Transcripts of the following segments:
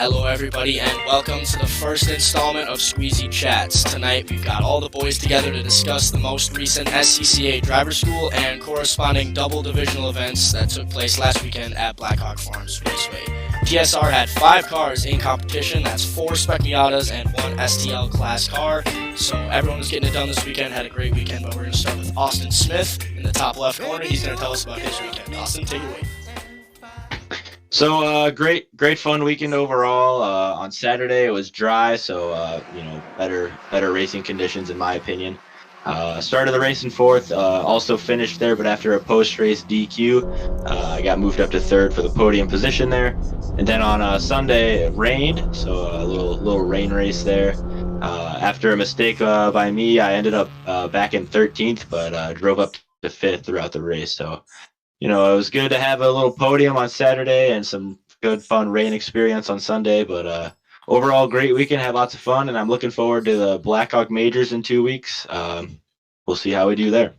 Hello everybody and welcome to the first installment of Squeezy Chats. Tonight we've got all the boys together to discuss the most recent SCCA driver school and corresponding double divisional events that took place last weekend at Blackhawk Farms Raceway. TSR had 5 cars in competition, that's 4 Spec Miatas and 1 STL class car. So everyone was getting it done this weekend, had a great weekend, but we're going to start with Austin Smith in the top left corner. He's going to tell us about his weekend. Austin, take it away. So great fun weekend overall. On Saturday it was dry, so better racing conditions in my opinion. Started the race in 4th, also finished there, but after a post-race DQ, I got moved up to 3rd for the podium position there. And then on Sunday it rained, so a little rain race there. After a mistake by me, I ended up back in 13th, but drove up to 5th throughout the race. So it was good to have a little podium on Saturday and some good, fun rain experience on Sunday. But overall, great weekend. Had lots of fun, and I'm looking forward to the Blackhawk Majors in 2 weeks. We'll see how we do there.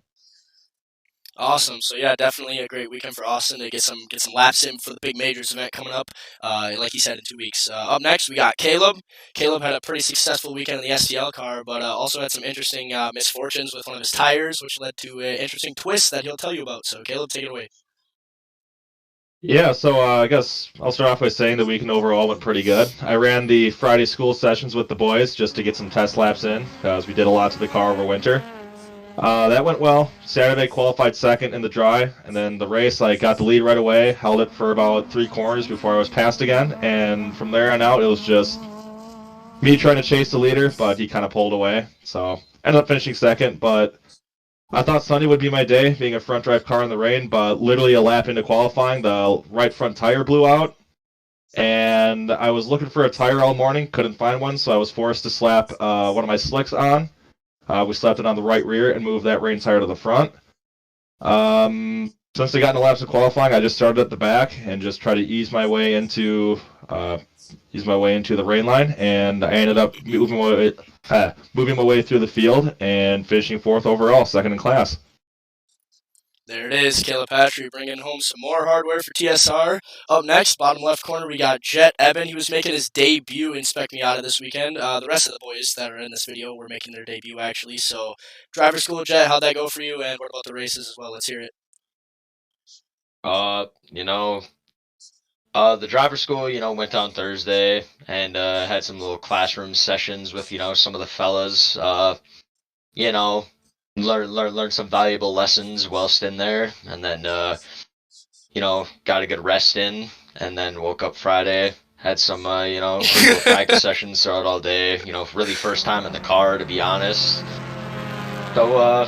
Awesome. So yeah, definitely a great weekend for Austin to get some laps in for the big majors event coming up. Like he said, in 2 weeks. Up next, we got Caleb. Caleb had a pretty successful weekend in the STL car, but also had some interesting misfortunes with one of his tires, which led to an interesting twist that he'll tell you about. So Caleb, take it away. Yeah, so I guess I'll start off by saying the weekend overall went pretty good. I ran the Friday school sessions with the boys just to get some test laps in, because we did a lot to the car over winter. That went well. Saturday qualified 2nd in the dry, and then the race I got the lead right away, held it for about 3 corners before I was passed again, and from there on out it was just me trying to chase the leader, but he kind of pulled away, so ended up finishing 2nd, but I thought Sunday would be my day, being a front drive car in the rain, but literally a lap into qualifying, the right front tire blew out, and I was looking for a tire all morning, couldn't find one, so I was forced to slap one of my slicks on. We slapped it on the right rear and moved that rain tire to the front. Since I got in the laps of qualifying, I just started at the back and just tried to ease my way into the rain line, and I ended up moving my way through the field and finishing 4th overall, 2nd in class. There it is, Caleb Patry bringing home some more hardware for TSR. Up next, bottom left corner, we got Jet Eben. He was making his debut in Spec Miata this weekend. The rest of the boys that are in this video were making their debut, actually. So, driver school, Jet, how'd that go for you? And what about the races as well? Let's hear it. The driver school, went on Thursday and had some little classroom sessions with, some of the fellas. Learn some valuable lessons whilst in there, and then got a good rest in, and then woke up Friday, had some practice sessions throughout all day. Really first time in the car, to be honest. So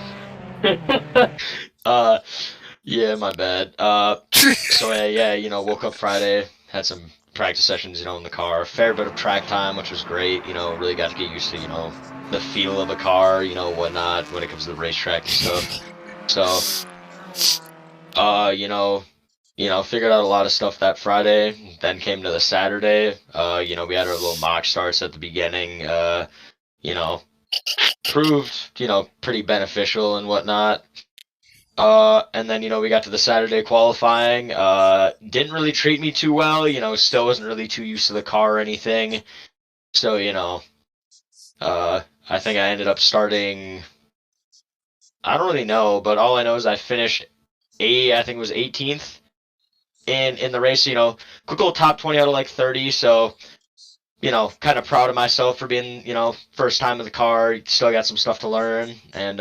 yeah, my bad. Woke up Friday, had some practice sessions, in the car, a fair bit of track time, which was great. Really got to get used to, the feel of a car, whatnot, when it comes to the racetrack and stuff. So, figured out a lot of stuff that Friday. Then came to the Saturday. We had our little mock starts at the beginning. Proved, pretty beneficial and whatnot. And then, we got to the Saturday qualifying. Didn't really treat me too well. Still wasn't really too used to the car or anything. So, I think I ended up starting, I don't really know, but all I know is I finished I think it was 18th in the race, quick little top 20 out of like 30, so, kind of proud of myself for being, first time in the car, still got some stuff to learn, and,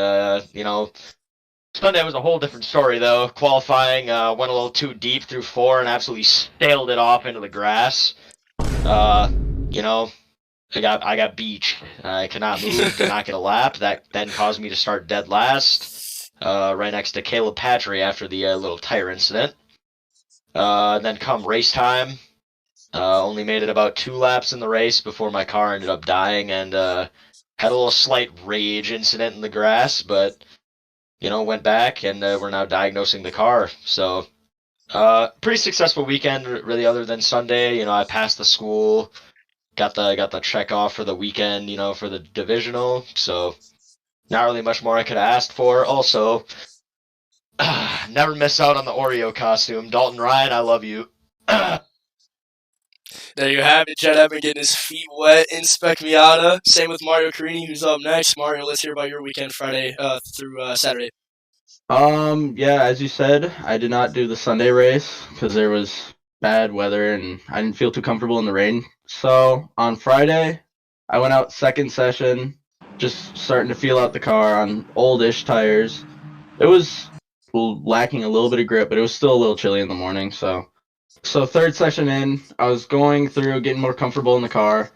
Sunday was a whole different story, though. Qualifying, went a little too deep through 4 and absolutely sailed it off into the grass. I got beached. I could not move, did not get a lap. That then caused me to start dead last, right next to Caleb Patry after the little tire incident. Then come race time, only made it about 2 laps in the race before my car ended up dying, and had a little slight rage incident in the grass, but, went back, and we're now diagnosing the car. So, pretty successful weekend, really, other than Sunday. I passed the school. Got the check off for the weekend, for the divisional, so not really much more I could have asked for. Also, never miss out on the Oreo costume. Dalton Ryan, I love you. There you have it. Jed Evan getting his feet wet in Spec Miata. Same with Mario Carini, who's up next. Mario, let's hear about your weekend Friday through Saturday. Yeah, as you said, I did not do the Sunday race because there was bad weather and I didn't feel too comfortable in the rain. So on Friday, I went out second session, just starting to feel out the car on oldish tires. It was lacking a little bit of grip, but it was still a little chilly in the morning. So third session in, I was going through getting more comfortable in the car,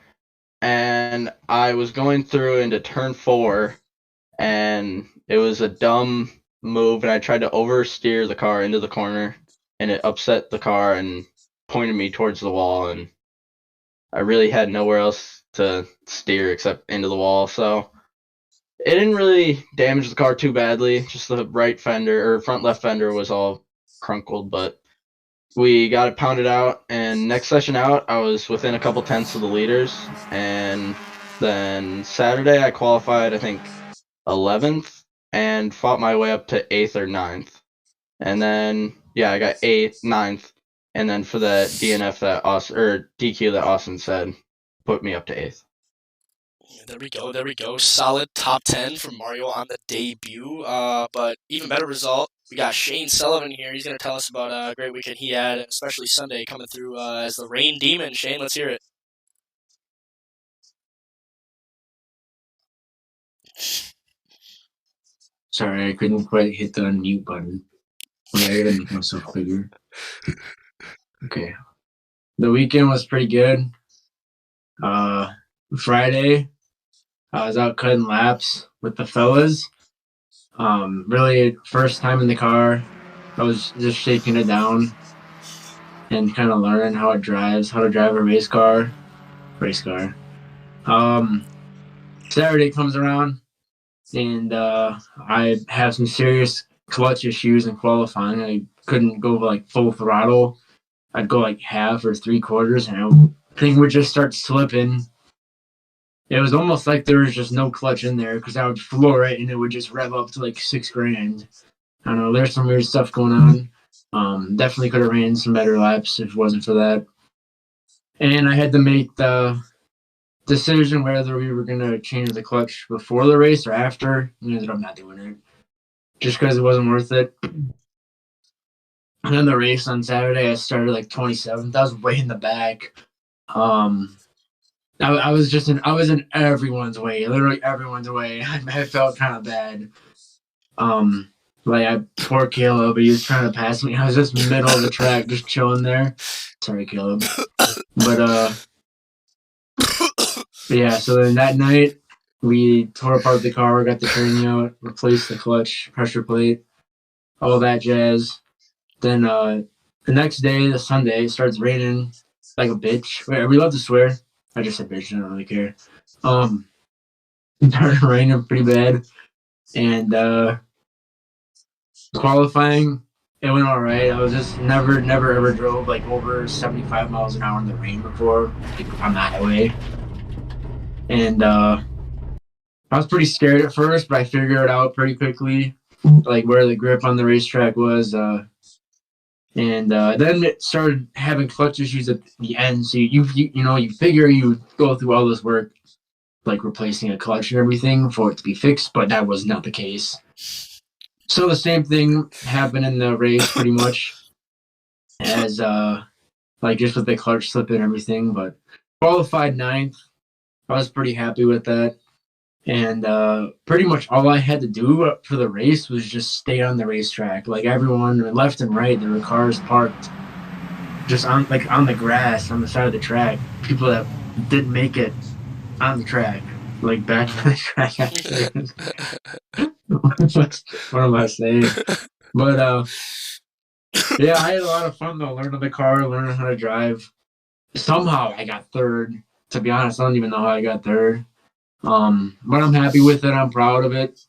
and I was going through into turn 4, and it was a dumb move, and I tried to oversteer the car into the corner, and it upset the car and pointed me towards the wall, and I really had nowhere else to steer except into the wall. So it didn't really damage the car too badly. Just the right fender or front left fender was all crunkled, but we got it pounded out. And next session out, I was within a couple tenths of the leaders. And then Saturday, I qualified, I think, 11th and fought my way up to 8th or 9th. And then, yeah, I got 8th, 9th. And then for the DNF that Austin, or DQ that Austin said, put me up to 8th. There we go. Solid top 10 from Mario on the debut. But even better result, we got Shane Sullivan here. He's going to tell us about a great weekend he had, especially Sunday coming through as the rain demon. Shane, let's hear it. Sorry, I couldn't quite hit the unmute button. I gotta make myself bigger. Okay. The weekend was pretty good. Friday, I was out cutting laps with the fellas. Really, first time in the car. I was just shaking it down and kind of learning how it drives, how to drive a race car. Saturday comes around, and I have some serious clutch issues in qualifying. I couldn't go like full throttle. I'd go like half or 3/4, and thing would just start slipping. It was almost like there was just no clutch in there because I would floor it and it would just rev up to like 6 grand. I don't know. There's some weird stuff going on. Definitely could have ran some better laps if it wasn't for that. And I had to make the decision whether we were going to change the clutch before the race or after. I ended up not doing it just because it wasn't worth it. And then the race on Saturday, I started like 27th. I was way in the back. I was in everyone's way, literally everyone's way. I felt kind of bad. Poor Caleb, he was trying to pass me. I was just middle of the track, just chilling there. Sorry, Caleb. But yeah. So then that night, we tore apart the car, got the training out, replaced the clutch, pressure plate, all that jazz. Then the next day, the Sunday, it starts raining like a bitch. Wait, are we allowed to swear? I just said bitch. I don't really care. It started raining pretty bad, and qualifying, it went all right. I was just never ever drove like over 75 miles an hour in the rain before, like on the highway, and I was pretty scared at first, but I figured it out pretty quickly, like where the grip on the racetrack was. And then it started having clutch issues at the end. So you figure you go through all this work, like replacing a clutch and everything for it to be fixed, but that was not the case. So the same thing happened in the race pretty much as like just with the clutch slip and everything, but qualified 9th. I was pretty happy with that. And pretty much all I had to do for the race was just stay on the racetrack. Like everyone left and right, there were cars parked just on the grass on the side of the track. People that didn't make it on the track, like back on the track after. What am I saying? But yeah, I had a lot of fun though, learning the car, learning how to drive. Somehow I got third. To be honest, I don't even know how I got third. But I'm happy with it. I'm proud of it.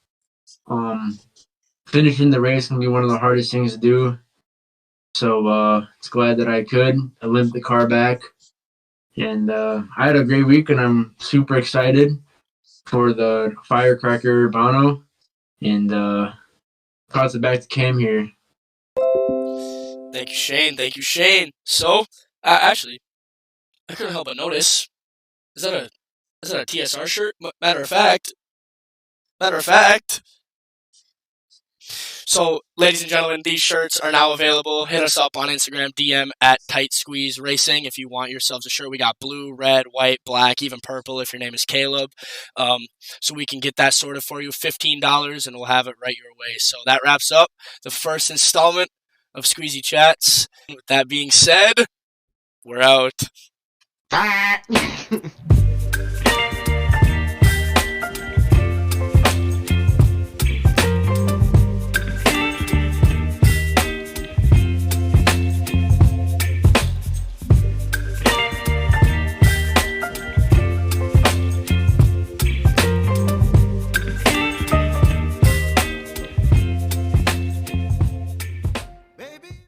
Finishing the race can be one of the hardest things to do. So it's glad that I could. I limped the car back. And I had a great week, and I'm super excited for the Firecracker Bono. And toss it back to Cam here. Thank you, Shane. So, actually, I couldn't help but notice. Is that a TSR shirt? Matter of fact. So, ladies and gentlemen, these shirts are now available. Hit us up on Instagram, DM at Tight Squeeze Racing if you want yourselves a shirt. We got blue, red, white, black, even purple if your name is Caleb. So we can get that sorted for you, $15, and we'll have it right your way. So that wraps up the first installment of Squeezy Chats. With that being said, we're out.